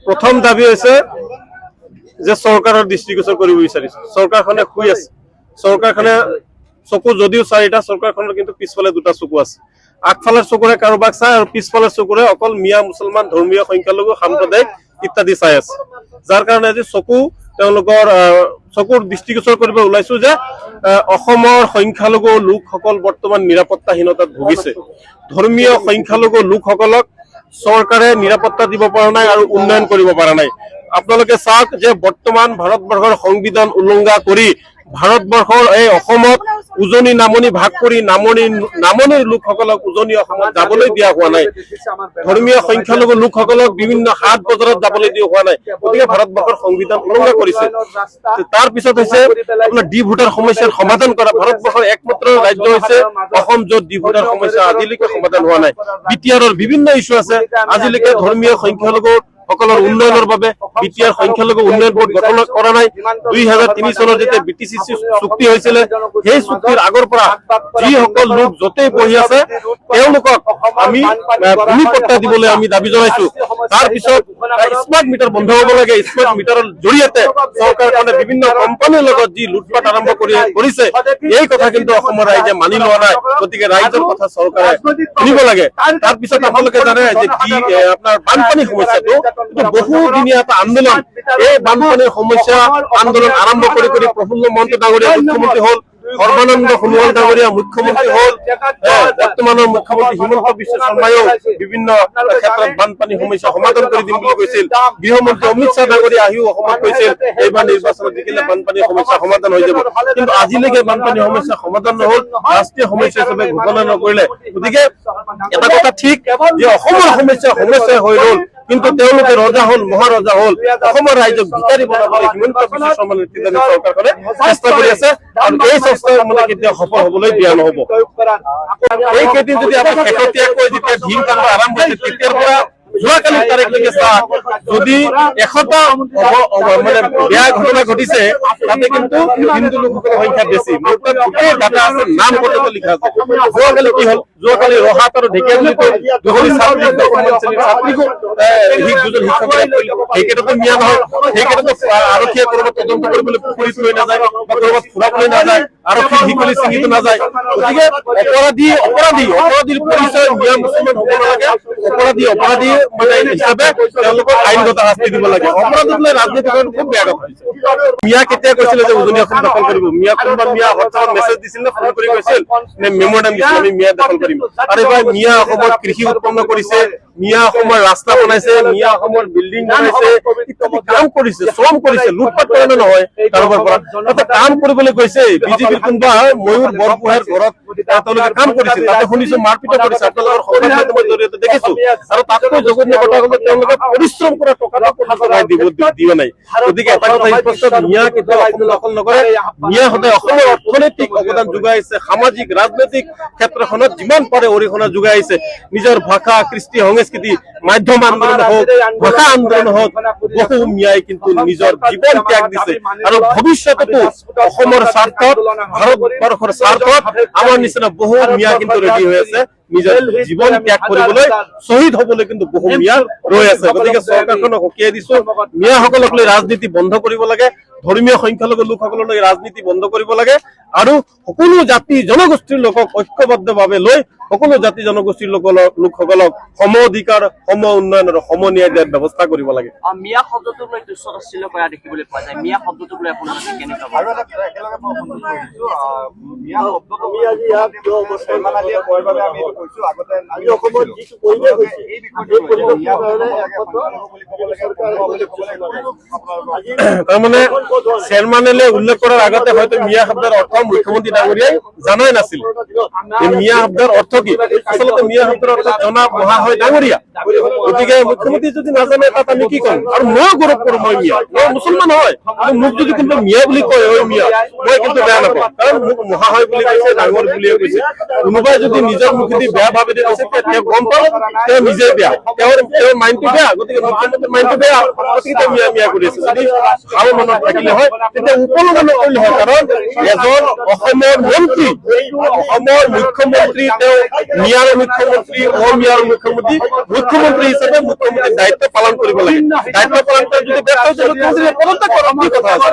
প্ৰথম দাবী হৈছে যে চৰকাৰৰ দৃষ্টিগোচৰ কৰিব বিচাৰিছো। চৰকাৰখনে শুই আছে, চৰকাৰখনে চকু যদিও চাৰিটা, চৰকাৰখনৰ কিন্তু পিছফালে দুটা চকু আছে। আগফালৰ চকুৰে কাৰোবাক চাই আৰু পিছফালৰ চকুৰে অকল মিয়া মুছলমান, ধৰ্মীয় সংখ্যালঘু, সাম্প্ৰদায়িক ইত্যাদি চাই আছে। যাৰ কাৰণে আজি তেওঁলোকৰ চকুৰ দৃষ্টিগোচৰ কৰিব ওলাইছো যে অসমৰ সংখ্যালঘু লোকসকল বৰ্তমান নিৰাপত্তাহীনতাত ভুগিছে। ধৰ্মীয় সংখ্যালঘু লোকসকলক চৰকাৰে নিৰাপত্তা দিব পৰা নাই আৰু উন্নয়ন কৰিব পৰা নাই। আপোনালোকে চাওক যে বৰ্তমান ভাৰতবৰ্ষৰ সংবিধান উলংঘা কৰি ভাৰতবৰ্ষৰ এই অসমত উজনি নামনি ভাগ কৰি নামনিৰ লোকসকলক উজনি অসমত যাবলৈ দিয়া হোৱা নাই। ধৰ্মীয় সংখ্যালঘু লোকসকলক বিভিন্ন হাট বজাৰত যাবলৈ দিয়া হোৱা নাই। গতিকে ভাৰতবৰ্ষৰ সংবিধান উলংঘা কৰিছে। তাৰ পিছত হৈছে আপোনাৰ ডি ভোটাৰ সমস্যাৰ সমাধান কৰা। ভাৰতবৰ্ষৰ একমাত্ৰ ৰাজ্য হৈছে অসম, য'ত ডি ভোটাৰ সমস্যা আজিলৈকে সমাধান হোৱা নাই। বিটিআৰৰ বিভিন্ন ইস্যু আছে, আজিলৈকে ধৰ্মীয় সংখ্যালঘু সকলৰ উন্নয়নৰ বাবে বিটিআৰ সংখ্যালঘু উন্নয়ন বোৰ্ড গঠন কৰা নাই। 2003 চনত যেতিয়া BTC চুক্তি হৈছিল, সেই চুক্তিৰ আগৰ পৰা যিসকল লোক য'তেই বহি আছে তেওঁলোকক আমি ভূমি পট্টা দিবলৈ আমি দাবী জনাইছো। তাৰপিছত স্মাৰ্ট মিটাৰ বন্ধ হ'ব লাগে। স্মাৰ্ট মিটাৰৰ জৰিয়তে চৰকাৰখনে বিভিন্ন কোম্পানীৰ লগত যি লুটপাট আৰম্ভ কৰিছে, এই কথা কিন্তু অসমৰ ৰাইজে মানি লোৱা নাই। গতিকে ৰাইজৰ কথা চৰকাৰে শুনিব লাগে। তাৰপিছত আপোনালোকে জানে যে আপোনাৰ বানপানী সমস্যাটো বহুদিনীয়া এটা আন্দোলন। এই বানপানীৰ সমস্যা আন্দোলন আৰম্ভ কৰি প্ৰফুল্ল মহন্ত ডাঙৰীয়া মুখ্যমন্ত্ৰী হ'ল, সৰ্বানন্দ সোণোৱাল ডাঙৰীয়া মুখ্যমন্ত্ৰী হ'ল, বৰ্তমানৰ মুখ্যমন্ত্ৰী হিমন্ত বিশ্ব শৰ্মায়ো বিভিন্ন ক্ষেত্ৰত বানপানী সমস্যা সমাধান কৰি দিম বুলি কৈছিল। গৃহমন্ত্ৰী অমিত শ্বাহ ডাঙৰীয়া আহিও অসমত কৈছিল এইবাৰ নিৰ্বাচনত জিকিলে বানপানীৰ সমস্যা সমাধান হৈ যাব। কিন্তু আজিলৈকে বানপানীৰ সমস্যা সমাধান নহল, ৰাষ্ট্ৰীয় সমস্যা হিচাপে ঘোষণা নকৰিলে। গতিকে এটা কথা ঠিক যে অসমৰ সমস্যা হৈ ৰল, কিন্তু তেওঁলোকে ৰজা হ'ল, মহাৰজা হ'ল। অসমৰ ৰাইজক ভিকাৰী বনাবলৈ হিমন্ত বিশ্ব শৰ্মা নেতৃত্বাধীন চৰকাৰখনে চেষ্টা কৰি আছে আৰু এই চেষ্টা কেতিয়াও সফল হবলৈ দিয়া নহব। এইকেইদিন যদি আমি শেহতীয়াকৈ যেতিয়া ভীম কাণ্ড আৰম্ভ হৈছে তেতিয়াৰ পৰা যোৱাকালি তাৰিখলৈকে যদি 100টা মানে বেয়া ঘটনা ঘটিছে, তাতে কিন্তু হিন্দু লোকসকলৰ সংখ্যা বেছি। মোৰ তাত গোটেই ডাটা আছে, নাম পৰ্যন্ত লিখা আছে। যোৱাকালি কি হ'ল, যোৱাকালি ৰহাট আৰু ঢেকীয়াজুলিতো দুজনী ছাত্ৰীক দুজন শিক্ষকে সেইকেইটাতো মিয়া নহয়, সেইকেইটাতো আৰক্ষীয়ে কৰবাত তদন্ত কৰিবলৈ পুলিচ লৈ নাযায় বা কৰবাত ফুৰাবলৈ নাযায়, আৰক্ষী শিকলি চিঙিটো নাযায়। গতিকে অপৰাধীৰ পৰিচয় মিয়া মুছলমান হ'ব নালাগে। অপৰাধী মানে হিচাপে তেওঁলোকক আইনগত শাস্তি দিব লাগে। অপৰাধক লৈ ৰাজনীতি কৰাটো খুব বেয়া কথা হৈছে। মিয়া কেতিয়া কৈছিলে যে উজনি অসম দখল কৰিব? কোনোবা মিয়া হোৱাটছআপত মেছেজ দিছিল নে ফোন কৰি কৈছিল নে মেমৰেণ্ডাম দিছিল আমি মিয়া দখল কৰিম? আৰু এইবাৰ মিয়া অসমত কৃষি উৎপন্ন কৰিছে, মিয়া অসমৰ ৰাস্তা বনাইছে, মিয়া অসমৰ বিল্ডিং বনাইছে, ইত্যাদি কাম কৰিছে, শ্ৰম কৰিছে। লুটপাট কৰে নে নহয় কাৰোবাৰ পৰা? তাতে কাম কৰিবলৈ গৈছে বিজেপিৰ কোনোবা ময়ূৰ বৰগোহাঁইৰ ঘৰত তেওঁলোকে কাম কৰিছে, তাতে শুনিছো মাৰপিটো কৰিছে। আপোনালোকৰ সংবাদ মাধ্যমৰ জৰিয়তে দেখিছো। আৰু তাতকৈ জঘন্য কথা হল তেওঁলোকে পৰিশ্ৰম কৰা টকাটো দিব নাই। গতিকে এটা কথা স্পষ্ট, মিয়া কেতিয়াও অসম দখল নকৰে। মিয়া সদায় অসমৰ অৰ্থনৈতিক অৱদান যোগাই আহিছে, সামাজিক ৰাজনৈতিক ক্ষেত্ৰখনত যিমান পাৰে অৰিহণা যোগাই আহিছে। নিজৰ ভাষা, কৃষ্টি, সংস্কৃতি, মাধ্যম আন্দোলন হওক, ভাষা আন্দোলন হওক, বহু মিয়াই কিন্তু নিজৰ জীৱন ত্যাগ দিছে। আৰু ভৱিষ্যততো অসমৰ স্বাৰ্থত, ভাৰতবৰ্ষৰ স্বাৰ্থত আমাৰ নিচিনা বহু মিয়া কিন্তু ৰেডি হৈ আছে নিজৰ জীৱন ত্যাগ কৰিবলৈ, শ্বহীদ হবলৈ কিন্তু বহু মিয়া ৰৈ আছে। গতিকে চৰকাৰখনক সকীয়াই দিছো, মিয়াসকলক লৈ ৰাজনীতি বন্ধ কৰিব লাগে, ধৰ্মীয় সংখ্যালঘু লোকসকললৈ ৰাজনীতি বন্ধ কৰিব লাগে আৰু সকলো জাতি জনগোষ্ঠীৰ লোকক ঐক্যবদ্ধভাৱে লৈ সকলো জাতি জনগোষ্ঠীৰ লোকসকলক সম অধিকাৰ, সম উন্নয়ন আৰু সম ন্যায় দিয়াৰ ব্যৱস্থা কৰিব লাগে। মিয়া শব্দটোক লৈ তুচ্ছ-তাচ্ছিল্য কৰা দেখিবলৈ পোৱা যায়। মিয়া শব্দটোক লৈ আপোনালোকে কেনেকুৱা ভাবে? তাৰমানে চেয়াৰমেনে উল্লেখ কৰাৰ আগতে হয়তো মিয়া শব্দৰ অৰ্থ মুখ্যমন্ত্ৰী ডাঙৰীয়াই জানাই নাছিল। মিয়া শব্দৰ অৰ্থ কি? আচলতে মিয়া শব্দৰ অৰ্থ জনা মহা হয় ডাঙৰীয়া। গতিকে মুখ্যমন্ত্ৰী যদি নাজানে তাত আমি কি কৰিম? আৰু মই গৌৰৱ কৰো, মই মিয়া, মই মুছলমান হয়, কিন্তু মোক যদি কিন্তু মিয়া বুলি কয়, ঐ মিয়া, মই কিন্তু বেয়া নাপাওঁ। কাৰণ মোক মহা হয় বুলি কৈছে, ডাঙৰ বুলিয়ে কৈছে। কোনোবাই যদি নিজৰ মুখেদি বেয়া ভাবি দিয়ে তেওঁ গম পাওঁ তেওঁ নিজে বেয়া, তেওঁৰ মাইণ্ডটো বেয়া। গতিকে মুখ্যমন্ত্ৰীৰ মাইণ্ডটো বেয়া, গতিকে তেওঁ মিয়া মিয়া কৰি আছে। যদি ভাল মনত থাকি নকৰিলে হয়, তেতিয়া উপলব্ধ নকৰিলে হয়, কাৰণ এজন অসমৰ মন্ত্ৰী, অসমৰ মুখ্যমন্ত্ৰী, তেওঁ মিয়াৰ মুখ্যমন্ত্ৰী, অমিয়াৰ মুখ্যমন্ত্ৰী, মুখ্যমন্ত্ৰী হিচাপে মুখ্যমন্ত্ৰীৰ দায়িত্ব পালন কৰিব লাগে। দায়িত্ব পালন কৰি যদি ব্যৰ্থ হৈছে, মুখ্যমন্ত্ৰীয়ে পদত্যাগ কৰক, কি কথা আছে?